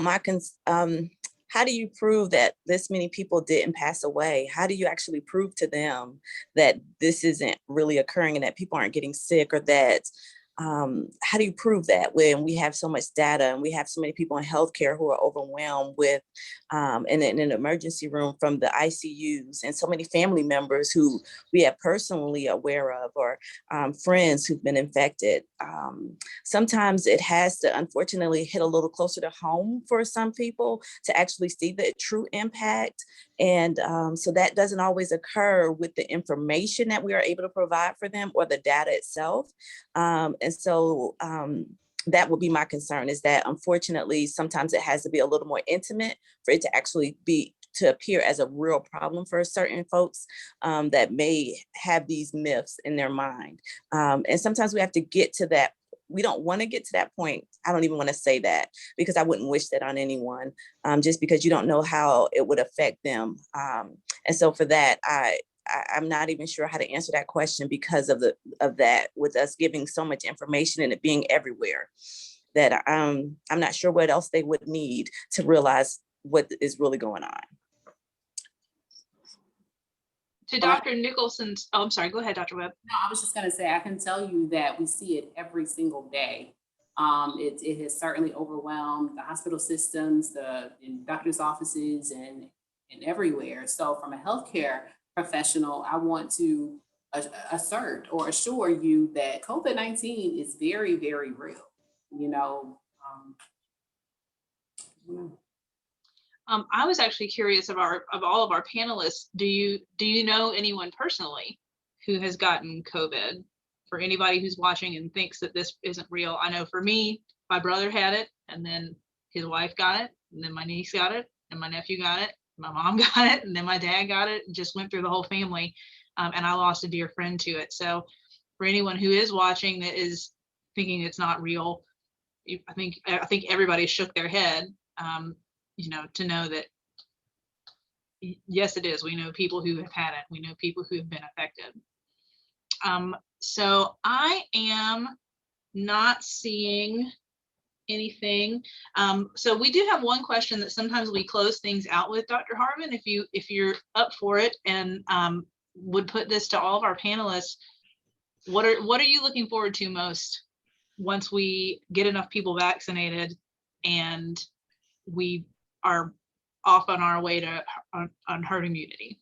how do you prove that this many people didn't pass away? How do you actually prove to them that this isn't really occurring and that people aren't getting sick, or that how do you prove that when we have so much data and we have so many people in healthcare who are overwhelmed with in an emergency room from the ICUs, and so many family members who we are personally aware of, or friends who've been infected? Sometimes it has to unfortunately hit a little closer to home for some people to actually see the true impact. And so that doesn't always occur with the information that we are able to provide for them or the data itself. And so that would be my concern, is that unfortunately, sometimes it has to be a little more intimate for it to actually to appear as a real problem for certain folks that may have these myths in their mind. And sometimes we have to get to that. We don't want to get to that point. I don't even want to say that, because I wouldn't wish that on anyone, just because you don't know how it would affect them. And so for that, I I'm not even sure how to answer that question because of that, with us giving so much information and it being everywhere, that I'm not sure what else they would need to realize what is really going on. To Dr. Nicholson's, oh, I'm sorry, go ahead, Dr. Webb. No, I was just going to say, I can tell you that we see it every single day. It has certainly overwhelmed the hospital systems, the doctors' offices, and everywhere. So from a healthcare professional, I want to assert or assure you that COVID-19 is very, very real. You know, I was actually curious of all of our panelists. Do you know anyone personally who has gotten COVID? For anybody who's watching and thinks that this isn't real, I know for me, my brother had it, and then his wife got it, and then my niece got it, and my nephew got it, my mom got it, and then my dad got it. Just went through the whole family, and I lost a dear friend to it. So for anyone who is watching that is thinking it's not real, I think everybody shook their head. You know, to know that yes, it is. We know people who have had it. We know people who have been affected. So I am not seeing anything. So we do have one question that sometimes we close things out with, Dr. Harvin, if you're up for it, and would put this to all of our panelists. What are you looking forward to most once we get enough people vaccinated and we are off on our way to on herd immunity?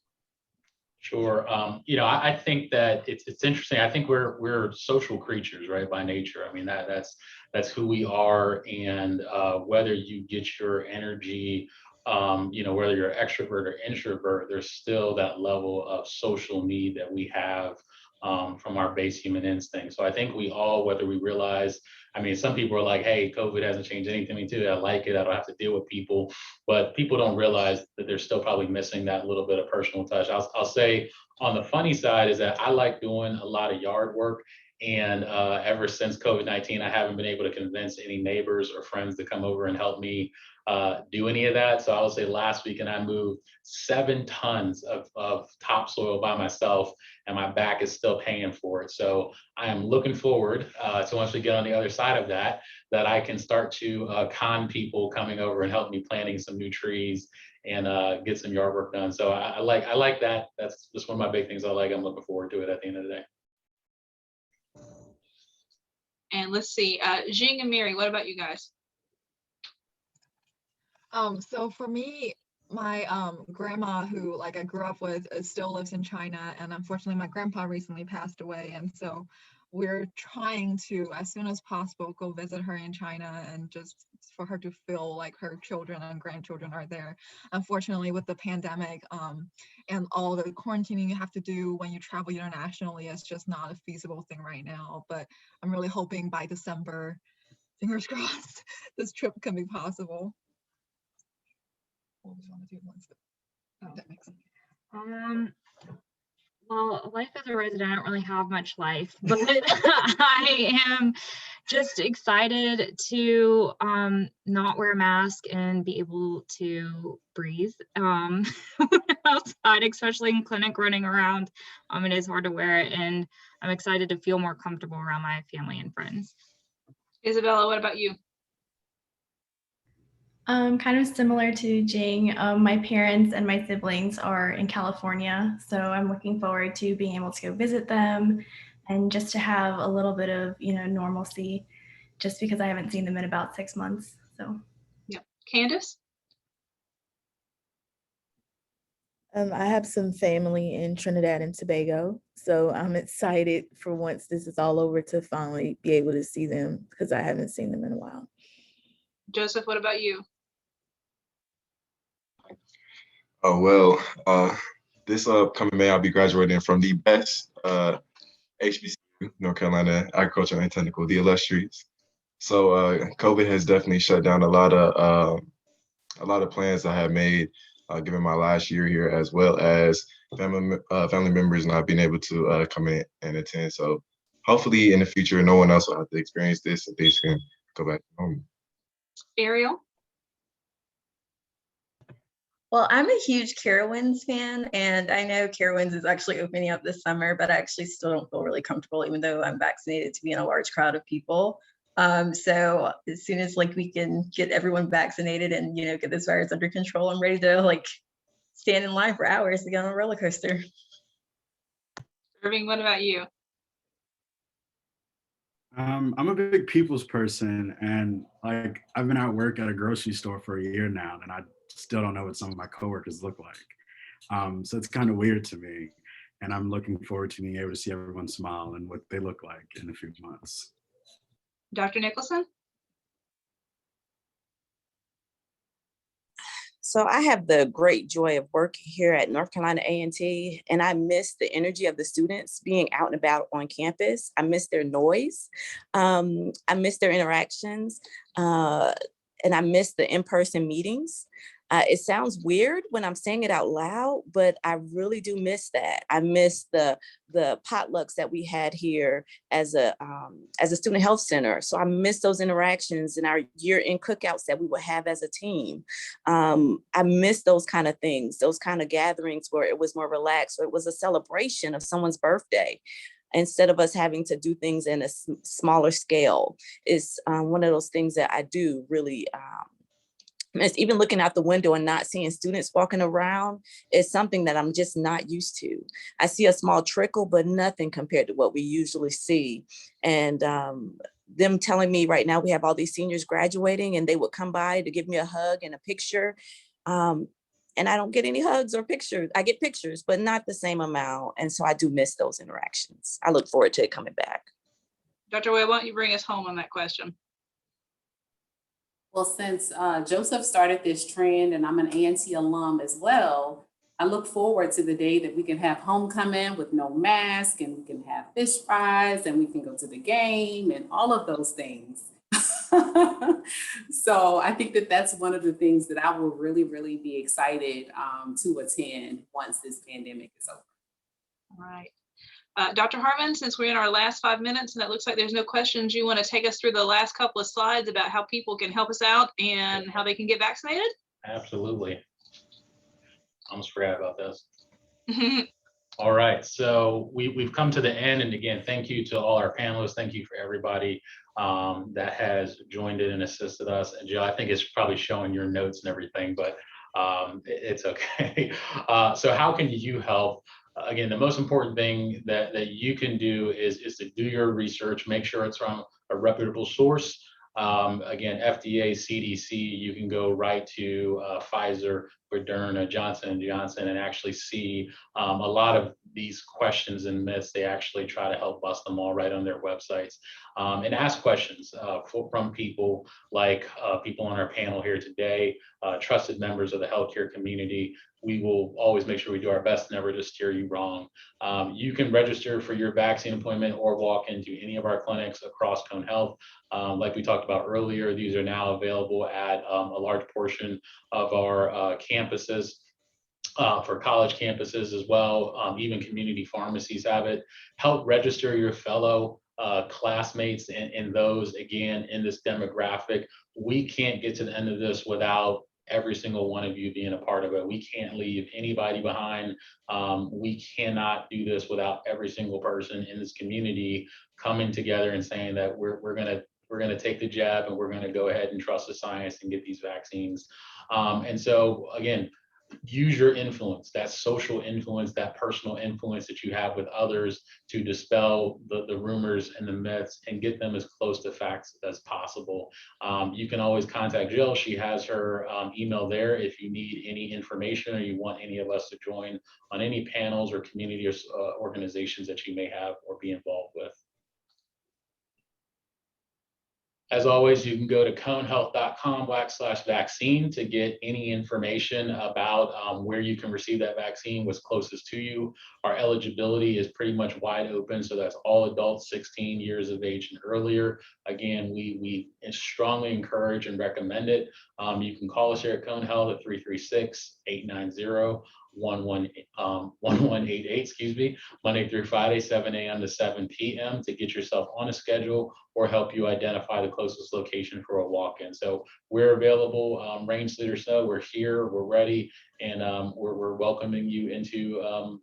Sure. You know, I think that it's interesting. I think we're social creatures, right, by nature. I mean, that's who we are, and whether you get your energy, you know, whether you're extrovert or introvert, there's still that level of social need that we have from our base human instinct. So I think we all, whether we realize, I mean, some people are like, hey, COVID hasn't changed anything to me too. I like it. I don't have to deal with people. But people don't realize that they're still probably missing that little bit of personal touch. I'll say on the funny side is that I like doing a lot of yard work. And ever since COVID-19, I haven't been able to convince any neighbors or friends to come over and help me do any of that. So I would say last weekend I moved 7 tons of topsoil by myself, and my back is still paying for it. So I am looking forward to once we get on the other side of that I can start to con people coming over and help me planting some new trees and get some yard work done. So I like that. That's just one of my big things I like. I'm looking forward to it at the end of the day. And let's see, Jing and Mary, what about you guys? So for me, my grandma, who like I grew up with, still lives in China, and unfortunately my grandpa recently passed away, and so we're trying to, as soon as possible, go visit her in China, and just for her to feel like her children and grandchildren are there. Unfortunately, with the pandemic and all the quarantining you have to do when you travel internationally, it's just not a feasible thing right now. But I'm really hoping by December, fingers crossed, this trip can be possible. That makes sense. Well, life as a resident, I don't really have much life, but I am just excited to not wear a mask and be able to breathe outside, especially in clinic running around. It is hard to wear it, and I'm excited to feel more comfortable around my family and friends. Isabella, what about you? Kind of similar to Jing, my parents and my siblings are in California, so I'm looking forward to being able to go visit them and just to have a little bit of, normalcy, just because I haven't seen them in about 6 months. So, yeah. Candace? I have some family in Trinidad and Tobago, so I'm excited for once this is all over to finally be able to see them, because I haven't seen them in a while. Joseph, what about you? Oh, well, this upcoming May, I'll be graduating from the best HBCU, North Carolina Agricultural and Technical, the illustrious. So COVID has definitely shut down a lot of plans I had made given my last year here, as well as family members not being able to come in and attend. So hopefully in the future, no one else will have to experience this, and they can go back home. Ariel? Well, I'm a huge Carowinds fan, and I know Carowinds is actually opening up this summer, but I actually still don't feel really comfortable, even though I'm vaccinated, to be in a large crowd of people. So as soon as like we can get everyone vaccinated and get this virus under control, I'm ready to like stand in line for hours to get on a roller coaster. Irving, what about you? I'm a big people's person, and like I've been at work at a grocery store for a year now, and I still don't know what some of my coworkers look like. So it's kind of weird to me, and I'm looking forward to being able to see everyone smile and what they look like in a few months. Dr. Nicholson? So I have the great joy of working here at North Carolina A&T, and I miss the energy of the students being out and about on campus. I miss their noise. I miss their interactions, and I miss the in-person meetings. It sounds weird when I'm saying it out loud, but I really do miss that. I miss the potlucks that we had here as a student health center. So I miss those interactions and our year-end cookouts that we would have as a team. I miss those kind of things, those kind of gatherings where it was more relaxed, or it was a celebration of someone's birthday, instead of us having to do things in a smaller scale. It's one of those things that I do really miss. Even looking out the window and not seeing students walking around is something that I'm just not used to. I see a small trickle, but nothing compared to what we usually see. And them telling me right now we have all these seniors graduating, and they would come by to give me a hug and a picture. And I don't get any hugs or pictures. I get pictures, but not the same amount. And so I do miss those interactions. I look forward to it coming back. Dr. Webb, why don't you bring us home on that question? Well, since Joseph started this trend and I'm an A&T alum as well, I look forward to the day that we can have homecoming with no mask, and we can have fish fries, and we can go to the game and all of those things. So I think that that's one of the things that I will really, really be excited to attend once this pandemic is over. All right. Dr. Harmon, since we're in our last 5 minutes and it looks like there's no questions, you want to take us through the last couple of slides about how people can help us out and how they can get vaccinated? Absolutely. I almost forgot about this. All right, so we've come to the end, and again, thank you to all our panelists. Thank you for everybody that has joined in and assisted us. And Jill, I think it's probably showing your notes and everything, but it's okay. So how can you help? Again, the most important thing that you can do is to do your research, make sure it's from a reputable source. Again, FDA, CDC, you can go right to Pfizer, Moderna, Johnson & Johnson, and actually see a lot of these questions and myths. They actually try to help bust them all right on their websites, and ask questions from people like people on our panel here today, trusted members of the healthcare community. We will always make sure we do our best never to steer you wrong. You can register for your vaccine appointment or walk into any of our clinics across Cone Health. Like we talked about earlier, these are now available at a large portion of our campuses, for college campuses as well. Even community pharmacies have it. Help register your fellow classmates and those, again, in this demographic. We can't get to the end of this without every single one of you being a part of it. We can't leave anybody behind. We cannot do this without every single person in this community coming together and saying that we're gonna take the jab, and we're gonna go ahead and trust the science and get these vaccines. And so again, use your influence, that social influence, that personal influence that you have with others, to dispel the rumors and the myths and get them as close to facts as possible. You can always contact Jill. She has her email there if you need any information or you want any of us to join on any panels or community or organizations that you may have or be involved with. As always, you can go to conehealth.com/vaccine to get any information about where you can receive that vaccine, what's closest to you. Our eligibility is pretty much wide open, so that's all adults 16 years of age and earlier. Again, we strongly encourage and recommend it. You can call us here at Cone Health at 336-890 1188, excuse me, Monday through Friday, 7 a.m. to 7 p.m. to get yourself on a schedule or help you identify the closest location for a walk-in. So we're available. Rain, sleet, or snow, we're here, we're ready, and we're welcoming you into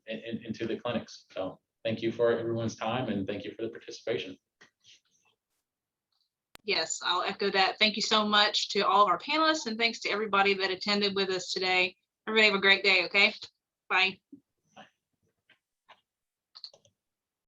the clinics. So thank you for everyone's time, and thank you for the participation. Yes, I'll echo that. Thank you so much to all of our panelists, and thanks to everybody that attended with us today. Everybody have a great day, okay? Bye.